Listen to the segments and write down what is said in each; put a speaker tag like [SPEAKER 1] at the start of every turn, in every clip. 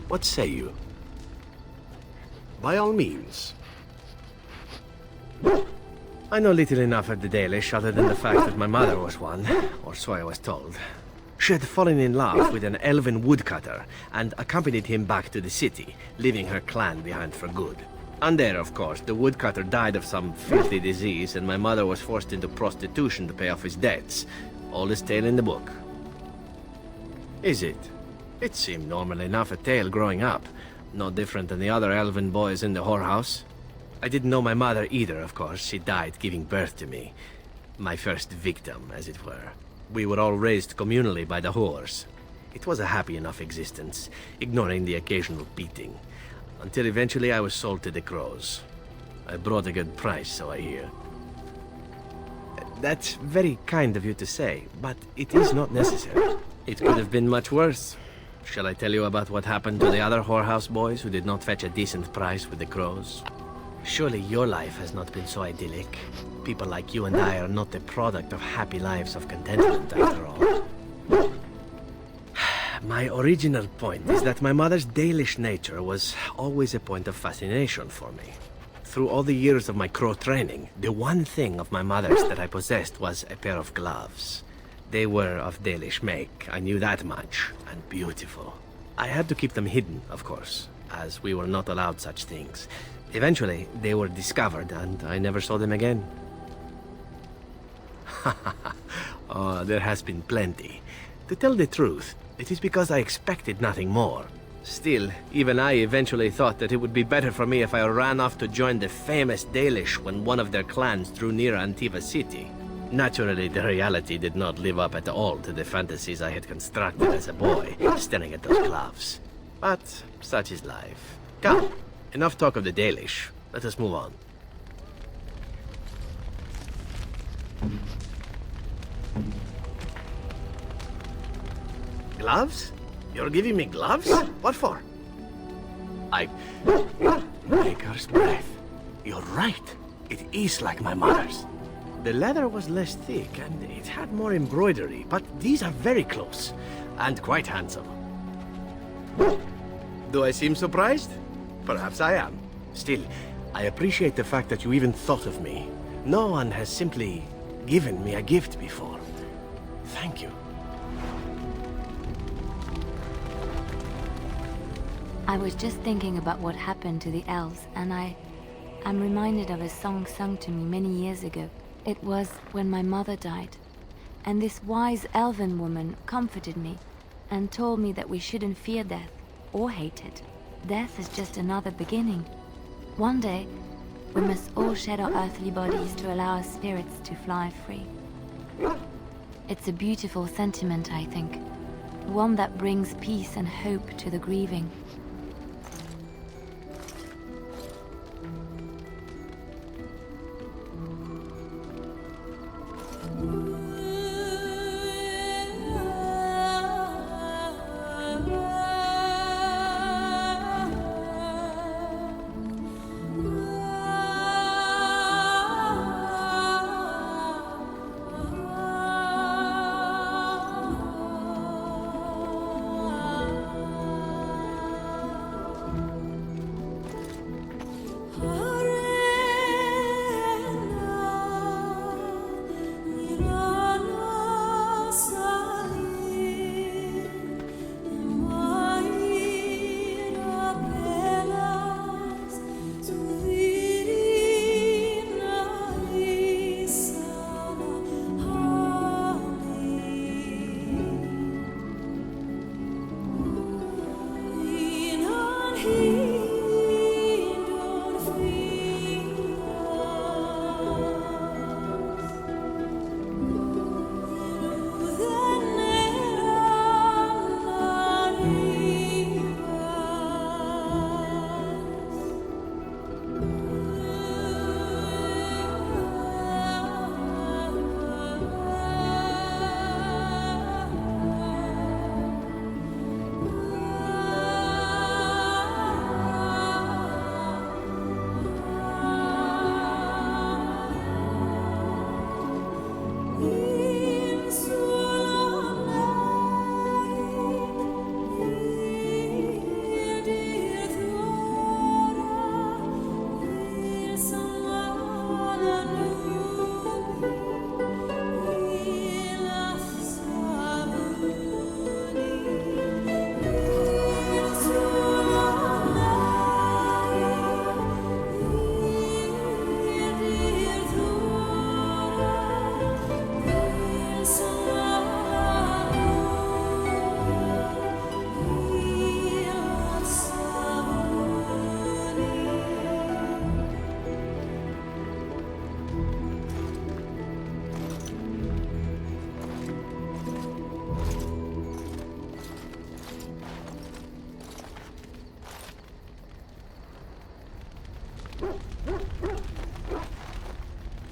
[SPEAKER 1] What say you? By all means. I know little enough of the Dalish other than the fact that my mother was one, or so I was told. She had fallen in love with an elven woodcutter and accompanied him back to the city, leaving her clan behind for good. And there, of course, the woodcutter died of some filthy disease and my mother was forced into prostitution to pay off his debts. Oldest tale in the book. Is it? It seemed normal enough a tale growing up. No different than the other elven boys in the whorehouse. I didn't know my mother either, of course. She died giving birth to me. My first victim, as it were. We were all raised communally by the whores. It was a happy enough existence, ignoring the occasional beating. Until eventually I was sold to the crows. I brought a good price, so I hear. That's very kind of you to say, but it is not necessary. It could have been much worse. Shall I tell you about what happened to the other whorehouse boys who did not fetch a decent price with the crows? Surely your life has not been so idyllic. People like you and I are not the product of happy lives of contentment, after all. My original point is that my mother's Dalish nature was always a point of fascination for me. Through all the years of my crow training, the one thing of my mother's that I possessed was a pair of gloves. They were of Dalish make, I knew that much, and beautiful. I had to keep them hidden, of course, as we were not allowed such things. Eventually, they were discovered, and I never saw them again. Oh, there has been plenty. To tell the truth, it is because I expected nothing more. Still, even I eventually thought that it would be better for me if I ran off to join the famous Dalish when one of their clans drew near Antiva city. Naturally, the reality did not live up at all to the fantasies I had constructed as a boy, staring at those gloves. But such is life. Come, enough talk of the Dalish. Let us move on. Gloves? You're giving me gloves? What for? Maker's breath. You're right. It is like my mother's. The leather was less thick and it had more embroidery, but these are very close and quite handsome. Do I seem surprised? Perhaps I am. Still, I appreciate the fact that you even thought of me. No one has simply given me a gift before. Thank you.
[SPEAKER 2] I was just thinking about what happened to the elves, and I'm reminded of a song sung to me many years ago. It was when my mother died, and this wise elven woman comforted me and told me that we shouldn't fear death or hate it. Death is just another beginning. One day, we must all shed our earthly bodies to allow our spirits to fly free. It's a beautiful sentiment, I think. One that brings peace and hope to the grieving.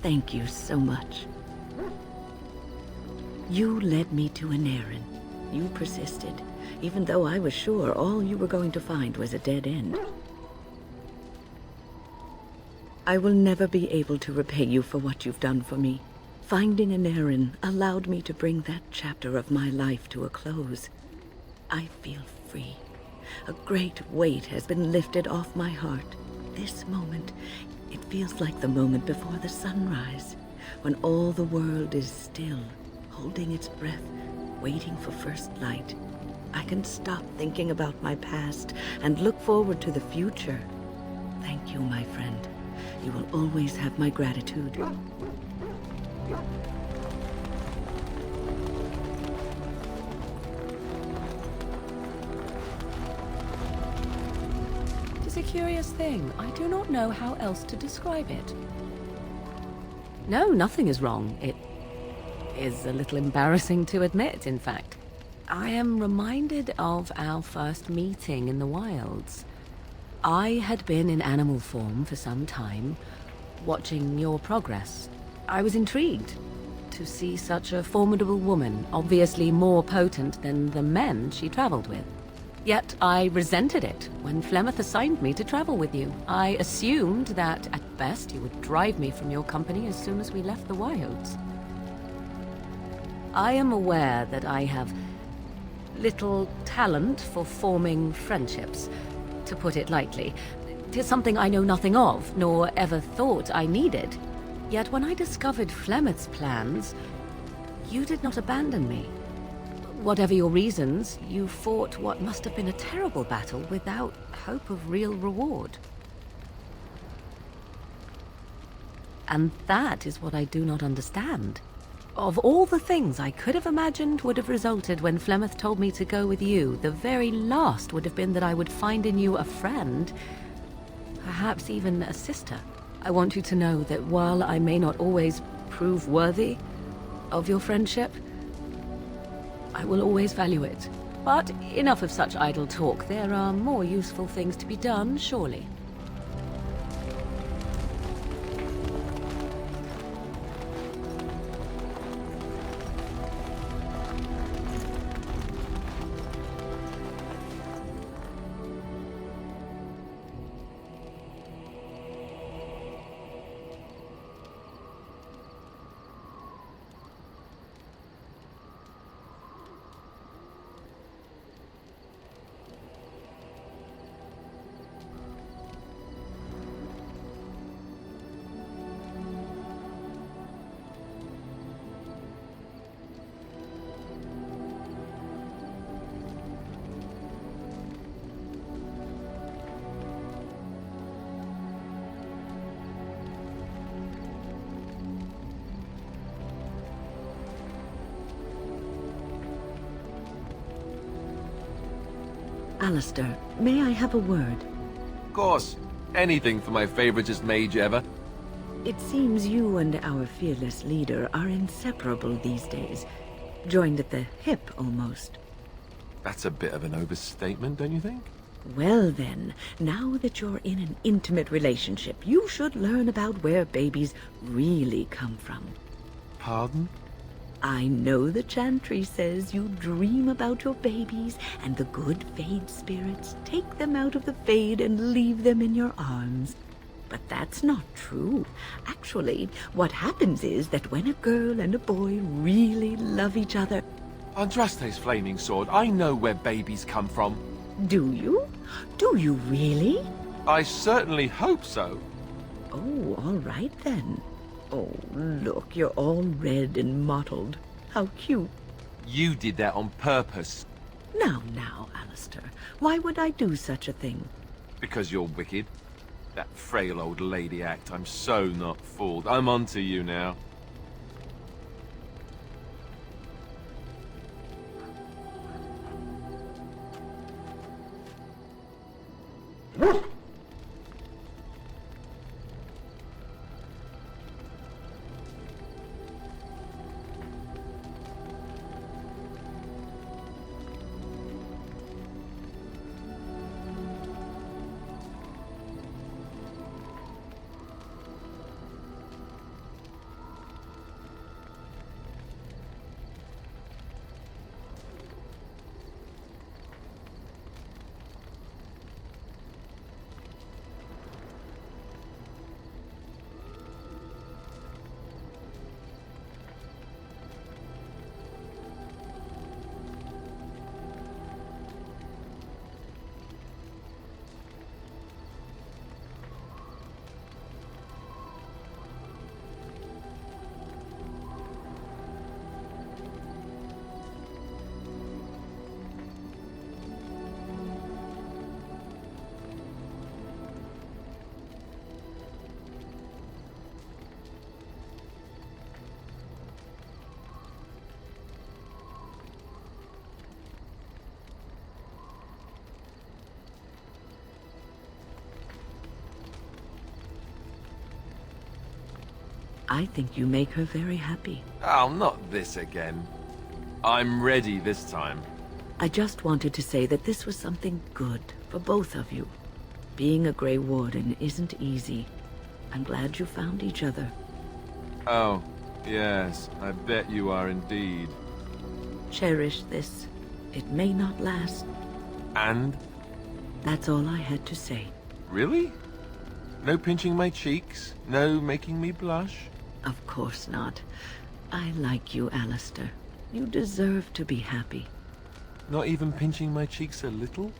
[SPEAKER 3] Thank you so much. You led me to an errand. You persisted, even though I was sure all you were going to find was a dead end. I will never be able to repay you for what you've done for me. Finding an errand allowed me to bring that chapter of my life to a close. I feel free. A great weight has been lifted off my heart. This moment, it feels like the moment before the sunrise, when all the world is still, holding its breath, waiting for first light. I can stop thinking about my past and look forward to the future. Thank you, my friend. You will always have my gratitude.
[SPEAKER 4] It is a curious thing. I do not know how else to describe it. No, nothing is wrong. It is a little embarrassing to admit, in fact. I am reminded of our first meeting in the wilds. I had been in animal form for some time, watching your progress. I was intrigued to see such a formidable woman, obviously more potent than the men she traveled with. Yet I resented it when Flemeth assigned me to travel with you. I assumed that, at best, you would drive me from your company as soon as we left the wilds. I am aware that I have little talent for forming friendships, to put it lightly. 'Tis something I know nothing of, nor ever thought I needed. Yet when I discovered Flemeth's plans, you did not abandon me. Whatever your reasons, you fought what must have been a terrible battle without hope of real reward. And that is what I do not understand. Of all the things I could have imagined would have resulted when Flemeth told me to go with you, the very last would have been that I would find in you a friend, perhaps even a sister. I want you to know that while I may not always prove worthy of your friendship, I will always value it. But enough of such idle talk. There are more useful things to be done, surely.
[SPEAKER 3] Alistair, may I have a word?
[SPEAKER 5] Of course. Anything for my favoritist mage ever.
[SPEAKER 3] It seems you and our fearless leader are inseparable these days. Joined at the hip, almost.
[SPEAKER 5] That's a bit of an overstatement, don't you think?
[SPEAKER 3] Well then, now that you're in an intimate relationship, you should learn about where babies really come from.
[SPEAKER 5] Pardon?
[SPEAKER 3] I know the chantry says you dream about your babies, and the good Fade spirits take them out of the Fade and leave them in your arms. But that's not true. Actually, what happens is that when a girl and a boy really love each other...
[SPEAKER 5] Andraste's flaming sword, I know where babies come from.
[SPEAKER 3] Do you? Do you really?
[SPEAKER 5] I certainly hope so.
[SPEAKER 3] Oh, all right then. Oh, look, you're all red and mottled. How cute.
[SPEAKER 5] You did that on purpose.
[SPEAKER 3] Now, Alistair. Why would I do such a thing?
[SPEAKER 5] Because you're wicked. That frail old lady act, I'm so not fooled. I'm onto you now.
[SPEAKER 3] I think you make her very happy.
[SPEAKER 5] Oh, not this again. I'm ready this time.
[SPEAKER 3] I just wanted to say that this was something good for both of you. Being a Grey Warden isn't easy. I'm glad you found each other.
[SPEAKER 5] Oh, yes, I bet you are indeed.
[SPEAKER 3] Cherish this. It may not last.
[SPEAKER 5] And?
[SPEAKER 3] That's all I had to say.
[SPEAKER 5] Really? No pinching my cheeks? No making me blush?
[SPEAKER 3] Of course not. I like you, Alistair. You deserve to be happy.
[SPEAKER 5] Not even pinching my cheeks a little?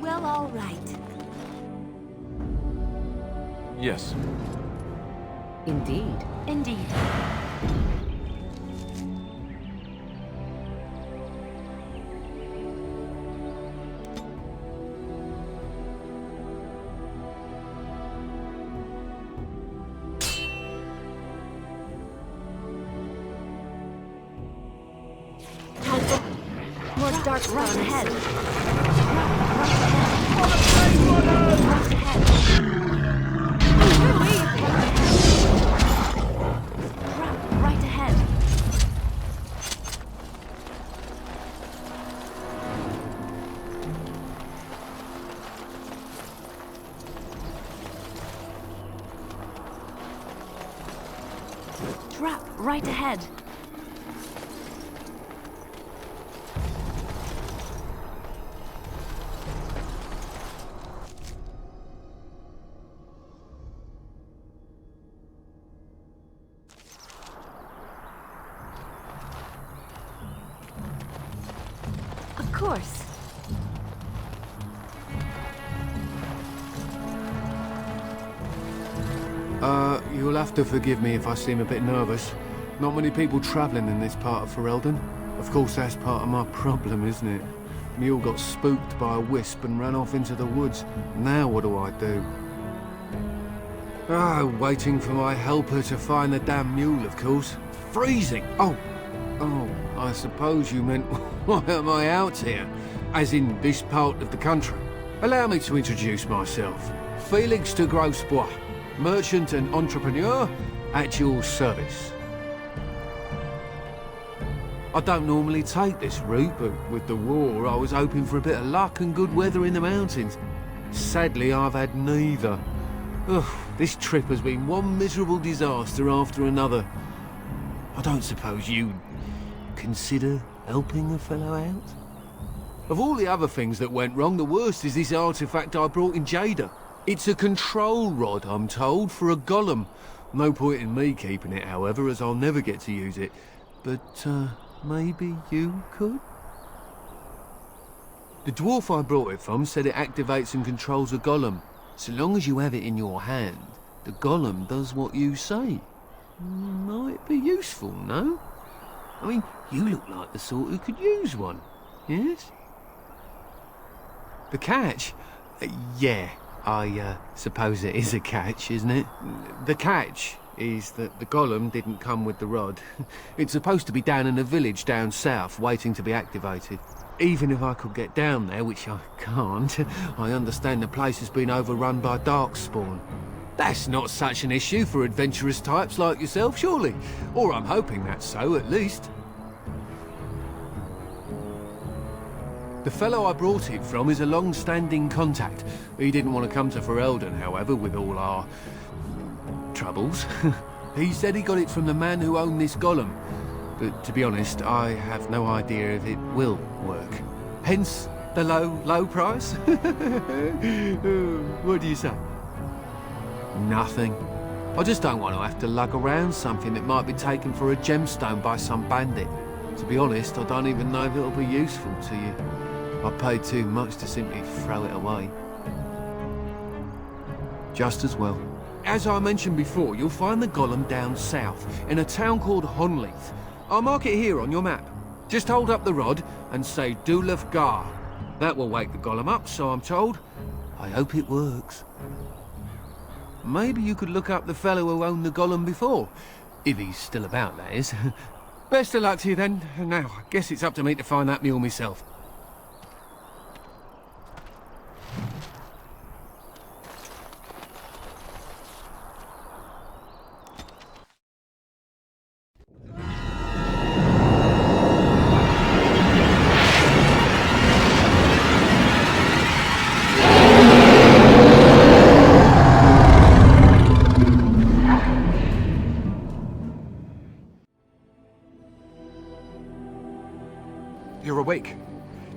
[SPEAKER 2] Well, all right.
[SPEAKER 5] Yes.
[SPEAKER 4] Indeed.
[SPEAKER 2] Indeed. More dark right ahead. Right ahead. Trap right ahead. Of course.
[SPEAKER 6] You'll have to forgive me if I seem a bit nervous. Not many people travelling in this part of Ferelden. Of course, that's part of my problem, isn't it? Mule got spooked by a wisp and ran off into the woods. Now what do I do? Waiting for my helper to find the damn mule, of course. Freezing! Oh, I suppose you meant, why am I out here? As in this part of the country. Allow me to introduce myself. Felix de Grosbois, merchant and entrepreneur at your service. I don't normally take this route, but with the war, I was hoping for a bit of luck and good weather in the mountains. Sadly, I've had neither. Ugh, this trip has been one miserable disaster after another. I don't suppose you'd consider helping a fellow out? Of all the other things that went wrong, the worst is this artifact I brought in Jada. It's a control rod, I'm told, for a golem. No point in me keeping it, however, as I'll never get to use it. But, maybe you could? The dwarf I brought it from said it activates and controls a golem. So long as you have it in your hand, the golem does what you say. Might be useful, no? I mean, you look like the sort who could use one. Yes? The catch? Yeah, I suppose it is a catch, isn't it? The catch is that the golem didn't come with the rod. It's supposed to be down in a village down south, waiting to be activated. Even if I could get down there, which I can't, I understand the place has been overrun by darkspawn. That's not such an issue for adventurous types like yourself, surely? Or I'm hoping that's so, at least. The fellow I brought it from is a long-standing contact. He didn't want to come to Ferelden, however, with all our troubles. He said he got it from the man who owned this golem. But to be honest, I have no idea if it will work. Hence the low price? What do you say? Nothing. I just don't want to have to lug around something that might be taken for a gemstone by some bandit. To be honest, I don't even know if it'll be useful to you. I paid too much to simply throw it away. Just as well. As I mentioned before, you'll find the golem down south, in a town called Honleith. I'll mark it here on your map. Just hold up the rod and say Dulaf Gar. That will wake the golem up, so I'm told. I hope it works. Maybe you could look up the fellow who owned the golem before. If he's still about, that is. Best of luck to you then. Now, I guess it's up to me to find that mule myself.
[SPEAKER 5] You're awake.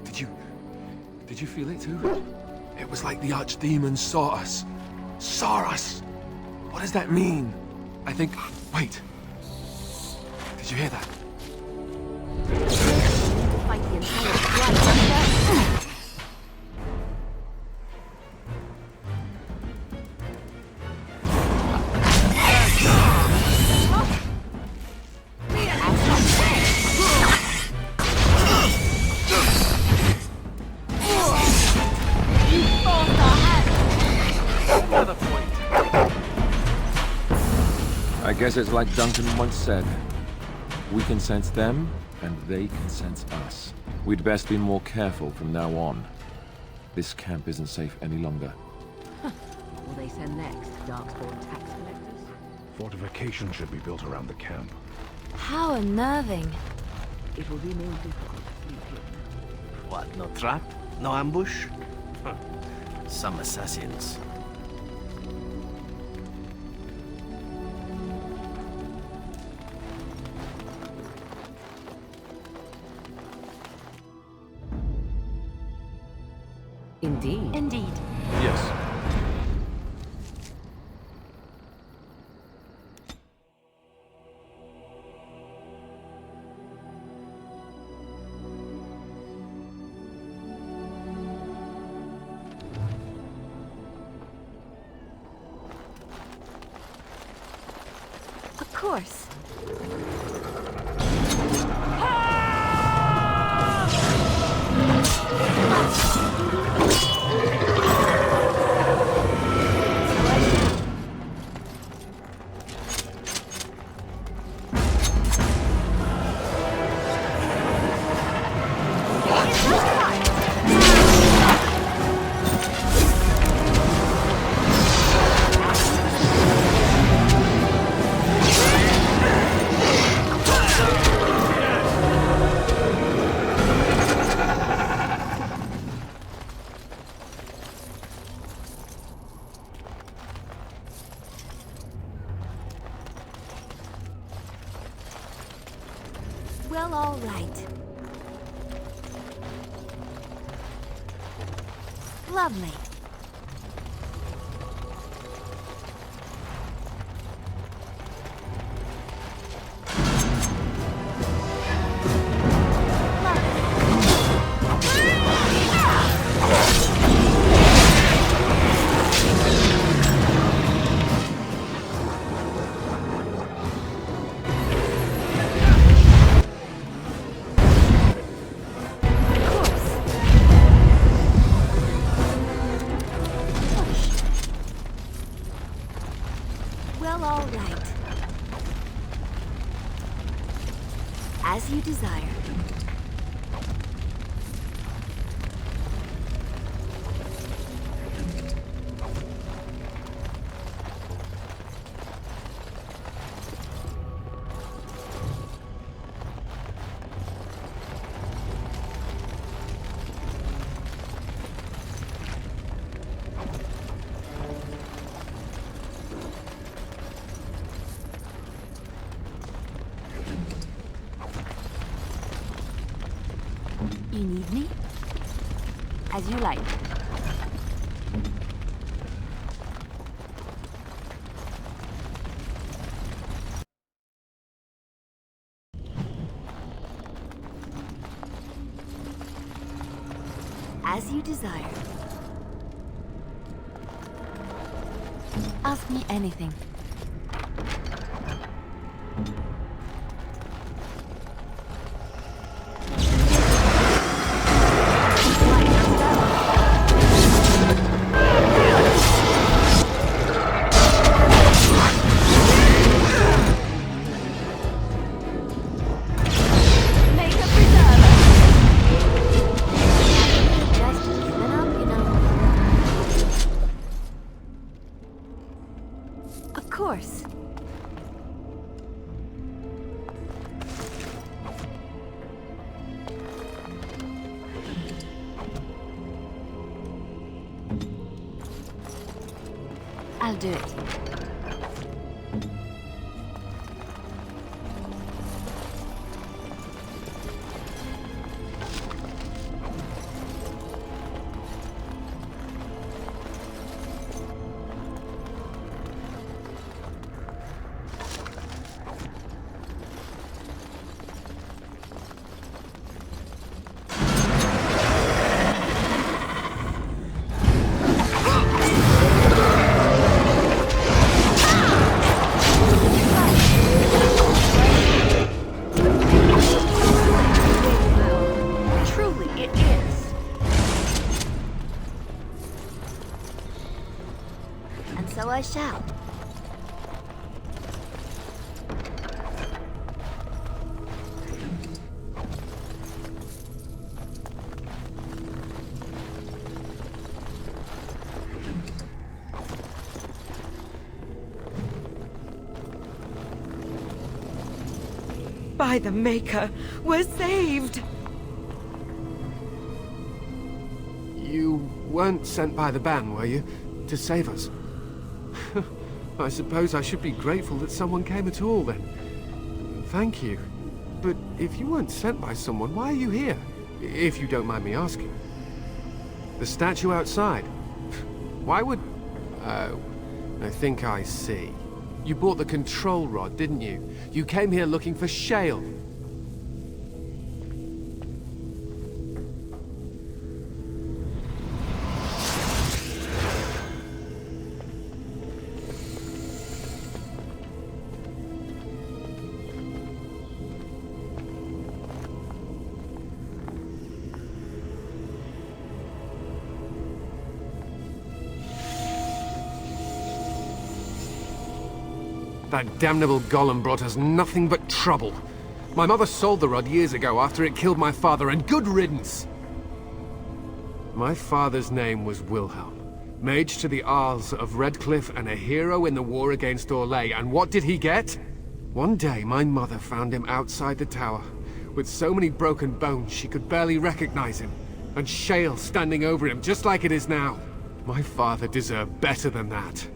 [SPEAKER 5] Did you feel it too? It was like the archdemon saw us. Saw us! What does that mean? I think... Wait. Did you hear that?
[SPEAKER 2] Fight the entire blood.
[SPEAKER 5] I guess it's like Duncan once said. We can sense them, and they can sense us. We'd best be more careful from now on. This camp isn't safe any longer.
[SPEAKER 4] What will they send next? Darkspawn tax collectors?
[SPEAKER 7] Fortification should be built around the camp.
[SPEAKER 2] How unnerving.
[SPEAKER 3] It will be more difficult to sleep here now.
[SPEAKER 1] What, no trap? No ambush? Huh. Some assassins.
[SPEAKER 4] Indeed.
[SPEAKER 2] Indeed.
[SPEAKER 5] Yes.
[SPEAKER 2] Of course. Well, all right. Lovely. desire. You need me? As you like. As you desire. Ask me anything. Of course. I'll do it. So I shall.
[SPEAKER 3] By the Maker, we're saved!
[SPEAKER 6] You weren't sent by the ban, were you? To save us? I suppose I should be grateful that someone came at all, then. Thank you. But if you weren't sent by someone, why are you here? If you don't mind me asking. The statue outside? Why would... Oh, I think I see. You bought the control rod, didn't you? You came here looking for shale. That damnable golem brought us nothing but trouble. My mother sold the rod years ago after it killed my father, and good riddance! My father's name was Wilhelm, mage to the Arls of Redcliffe and a hero in the war against Orlais, and what did he get? One day my mother found him outside the tower, with so many broken bones she could barely recognize him, and shale standing over him just like it is now. My father deserved better than that.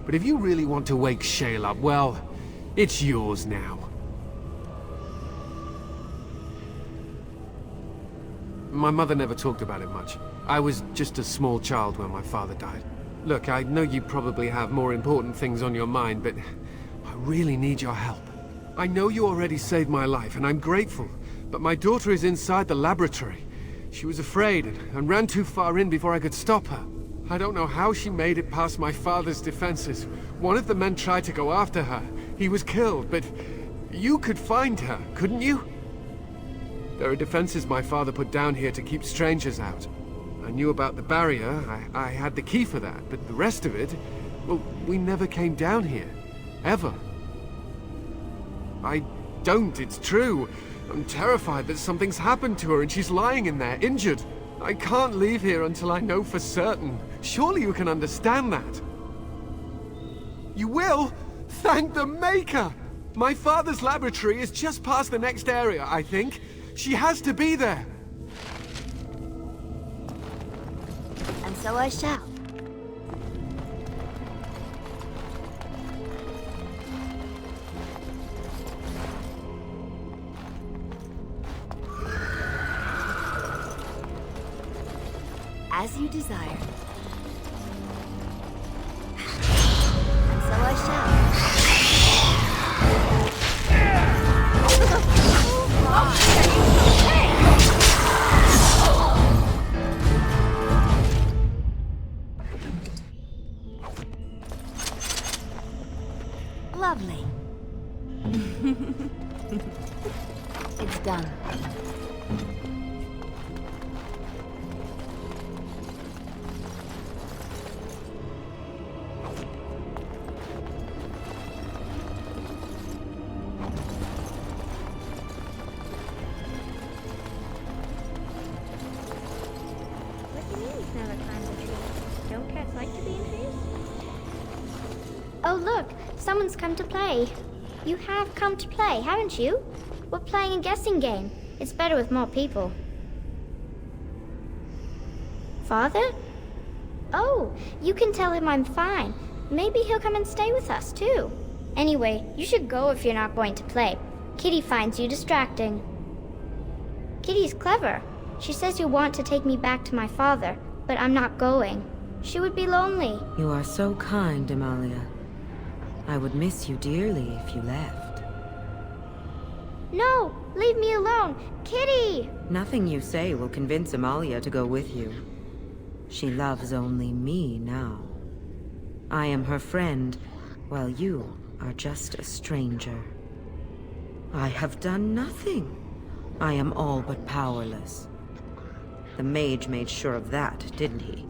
[SPEAKER 6] But if you really want to wake shale up, well, it's yours now. My mother never talked about it much. I was just a small child when my father died. Look, I know you probably have more important things on your mind, but I really need your help. I know you already saved my life, and I'm grateful, but my daughter is inside the laboratory. She was afraid and ran too far in before I could stop her. I don't know how she made it past my father's defenses. One of the men tried to go after her. He was killed, but you could find her, couldn't you? There are defenses my father put down here to keep strangers out. I knew about the barrier, I had the key for that, but the rest of it, well, we never came down here. Ever. I don't, it's true. I'm terrified that something's happened to her and she's lying in there, injured. I can't leave here until I know for certain. Surely you can understand that. You will? Thank the Maker! My father's laboratory is just past the next area, I think. She has to be there.
[SPEAKER 2] And so I shall. As you desire. And so I shall. Lovely. It's done.
[SPEAKER 8] What do you mean you've never climbed a tree? Don't cats like to be in trees? Oh look, someone's come to play. You have come to play, haven't you? We're playing a guessing game. It's better with more people. Father? Oh, you can tell him I'm fine. Maybe he'll come and stay with us too. Anyway, you should go if you're not going to play. Kitty finds you distracting. Kitty's clever. She says you want to take me back to my father, but I'm not going. She would be lonely.
[SPEAKER 4] You are so kind, Amalia. I would miss you dearly if you left.
[SPEAKER 8] No, leave me alone. Kitty!
[SPEAKER 4] Nothing you say will convince Amalia to go with you. She loves only me now. I am her friend, while you are just a stranger. I have done nothing. I am all but powerless. The mage made sure of that, didn't he?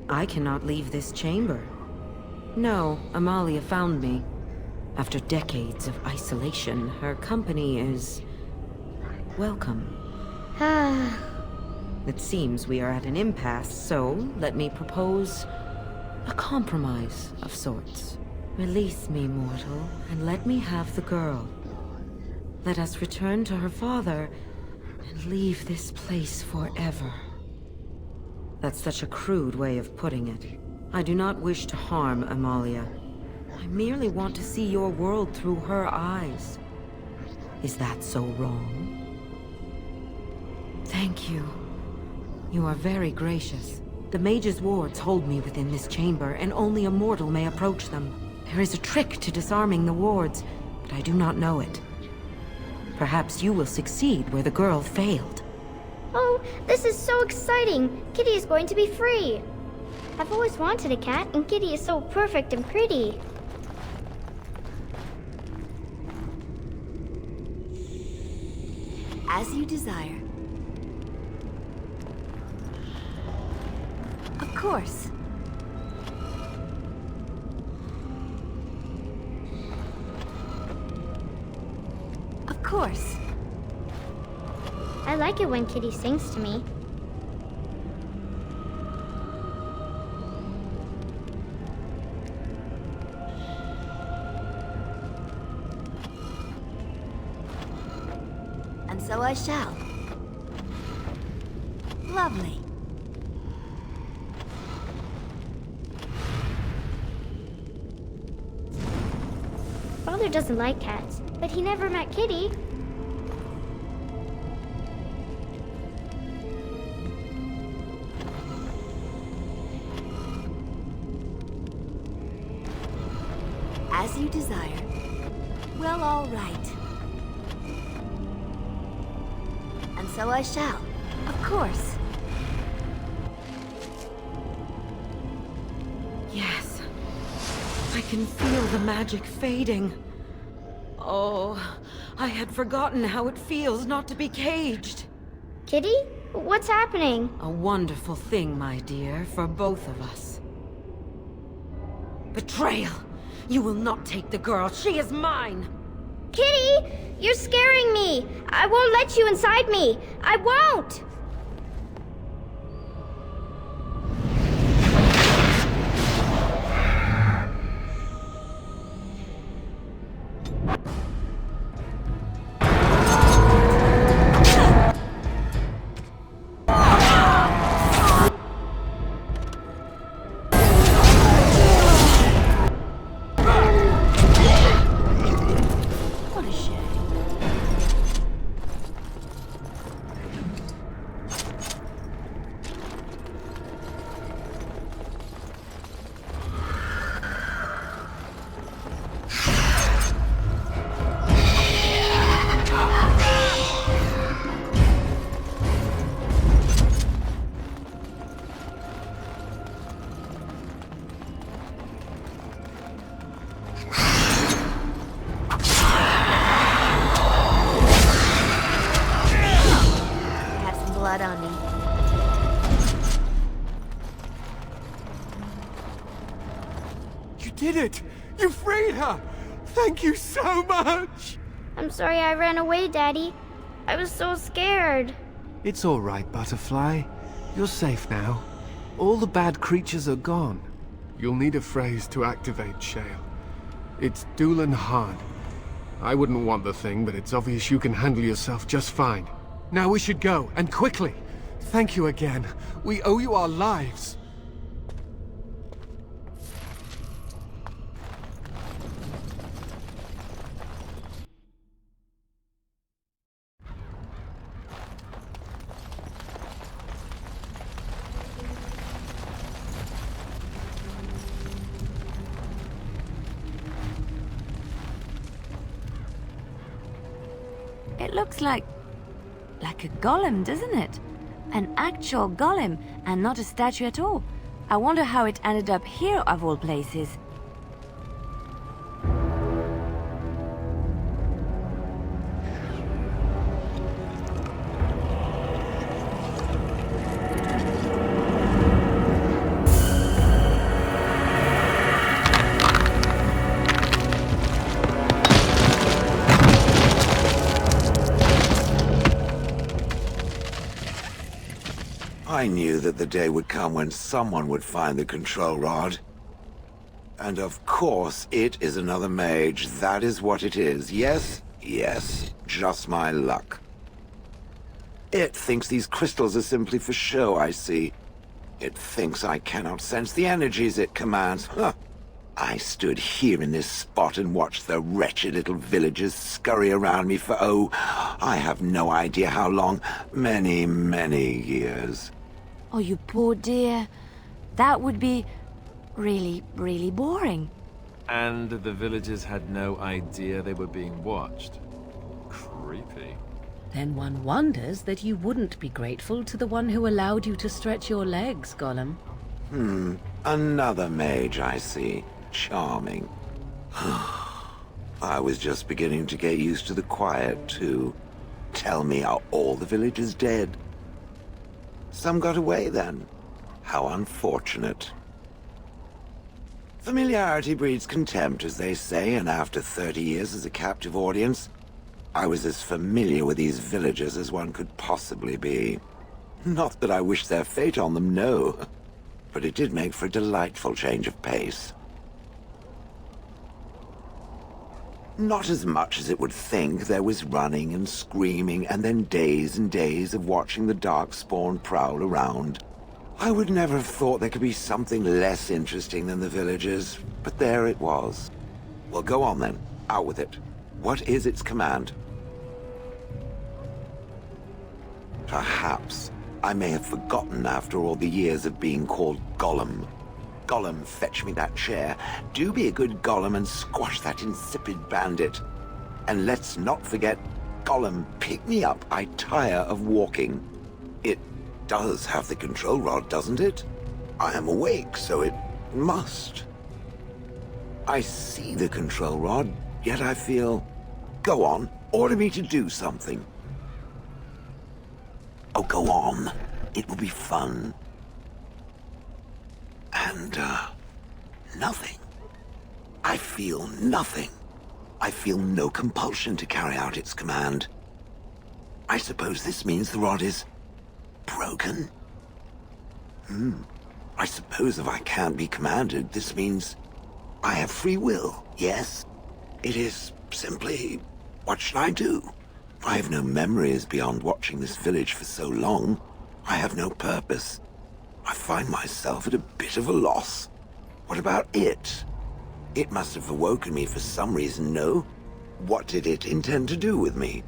[SPEAKER 4] I cannot leave this chamber. No, Amalia found me. After decades of isolation, her company is welcome. It seems we are at an impasse, so let me propose a compromise of sorts. Release me, mortal, and let me have the girl. Let us return to her father and leave this place forever. That's such a crude way of putting it. I do not wish to harm Amalia. I merely want to see your world through her eyes. Is that so wrong? Thank you. You are very gracious. The mage's wards hold me within this chamber, and only a mortal may approach them. There is a trick to disarming the wards, but I do not know it. Perhaps you will succeed where the girl failed.
[SPEAKER 8] Oh, this is so exciting! Kitty is going to be free! I've always wanted a cat, and Kitty is so perfect and pretty.
[SPEAKER 2] As you desire. Of course. Of course.
[SPEAKER 8] I like it when Kitty sings to me.
[SPEAKER 2] And so I shall. Lovely.
[SPEAKER 8] Father doesn't like cats, but he never met Kitty.
[SPEAKER 2] As you desire. Well, all right. And so I shall. Of course.
[SPEAKER 4] Yes. I can feel the magic fading. Oh, I had forgotten how it feels not to be caged.
[SPEAKER 8] Kitty? What's happening?
[SPEAKER 4] A wonderful thing, my dear, for both of us. Betrayal! You will not take the girl. She is mine!
[SPEAKER 8] Kitty! You're scaring me! I won't let you inside me! I won't!
[SPEAKER 2] What a shame. I have some blood on me.
[SPEAKER 6] You did it! You freed her! Thank you so much!
[SPEAKER 8] I'm sorry I ran away, Daddy. I was so scared.
[SPEAKER 6] It's all right, Butterfly. You're safe now. All the bad creatures are gone. You'll need a phrase to activate Shale. It's Doolan Han. I wouldn't want the thing, but it's obvious you can handle yourself just fine. Now we should go, and quickly. Thank you again. We owe you our lives.
[SPEAKER 2] It looks like a golem, doesn't it? An actual golem, and not a statue at all. I wonder how it ended up here of all places.
[SPEAKER 9] I knew that the day would come when someone would find the control rod. And of course, it is another mage. That is what it is. Yes, yes, just my luck. It thinks these crystals are simply for show, I see. It thinks I cannot sense the energies it commands. Huh. I stood here in this spot and watched the wretched little villagers scurry around me for, oh, I have no idea how long. Many, many years.
[SPEAKER 2] Oh, you poor dear. That would be really, really boring.
[SPEAKER 5] And the villagers had no idea they were being watched. Creepy.
[SPEAKER 4] Then one wonders that you wouldn't be grateful to the one who allowed you to stretch your legs, Gollum.
[SPEAKER 9] Another mage, I see. Charming. I was just beginning to get used to the quiet, too. Tell me, are all the villagers dead? Some got away, then. How unfortunate. Familiarity breeds contempt, as they say, and after 30 years as a captive audience, I was as familiar with these villagers as one could possibly be. Not that I wish their fate on them, no. But it did make for a delightful change of pace. Not as much as it would think. There was running and screaming, and then days and days of watching the Darkspawn prowl around. I would never have thought there could be something less interesting than the villagers, but there it was. Well, go on then. Out with it. What is its command? Perhaps I may have forgotten after all the years of being called Gollum. Gollum, fetch me that chair. Do be a good Gollum and squash that insipid bandit. And let's not forget, Gollum, pick me up. I tire of walking. It does have the control rod, doesn't it? I am awake, so it must. I see the control rod, yet I feel... Go on, order me to do something. Oh, go on. It will be fun. And, nothing. I feel nothing. I feel no compulsion to carry out its command. I suppose this means the rod is broken? I suppose if I can't be commanded, this means I have free will, yes? It is simply, what should I do? I have no memories beyond watching this village for so long. I have no purpose. I find myself at a bit of a loss. What about it? It must have awoken me for some reason, no? What did it intend to do with me?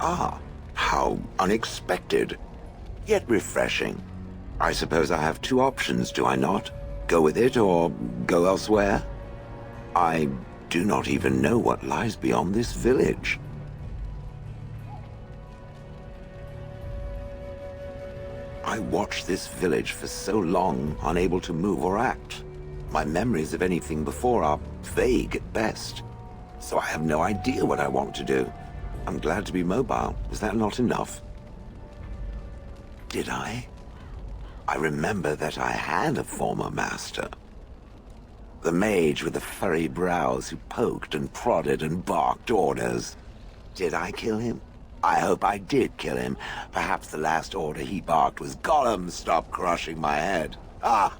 [SPEAKER 9] Ah, how unexpected. Yet refreshing. I suppose I have two options, do I not? Go with it or go elsewhere? I do not even know what lies beyond this village. I watched this village for so long, unable to move or act. My memories of anything before are vague at best. So I have no idea what I want to do. I'm glad to be mobile. Was that not enough? Did I? I remember that I had a former master. The mage with the furry brows who poked and prodded and barked orders. Did I kill him? I hope I did kill him. Perhaps the last order he barked was, "Gollum, stop crushing my head." Ah!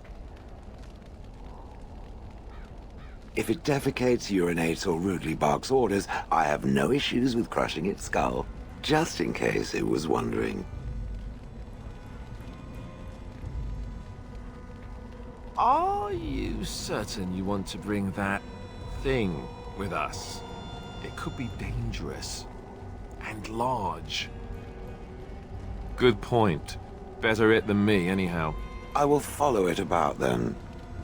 [SPEAKER 9] If it defecates, urinates, or rudely barks orders, I have no issues with crushing its skull. Just in case it was wondering.
[SPEAKER 5] Are you certain you want to bring that thing with us? It could be dangerous. And large. Good point. Better it than me, anyhow.
[SPEAKER 9] I will follow it about then.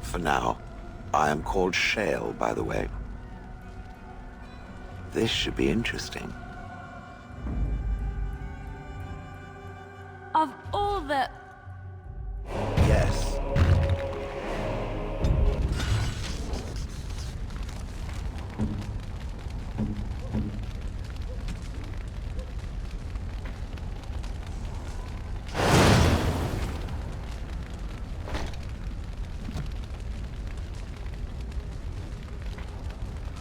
[SPEAKER 9] For now. I am called Shale, by the way. This should be interesting.
[SPEAKER 2] Of all the...
[SPEAKER 9] Yes.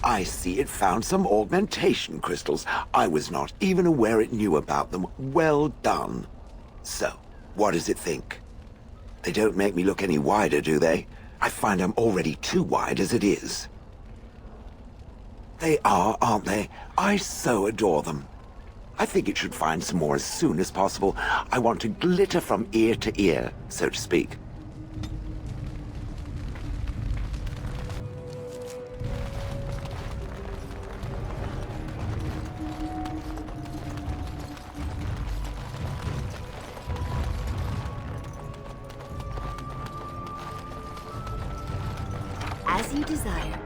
[SPEAKER 9] I see it found some augmentation crystals. I was not even aware it knew about them. Well done. So, what does it think? They don't make me look any wider, do they? I find I'm already too wide as it is. They are, aren't they? I so adore them. I think it should find some more as soon as possible. I want to glitter from ear to ear, so to speak.
[SPEAKER 2] As you desire.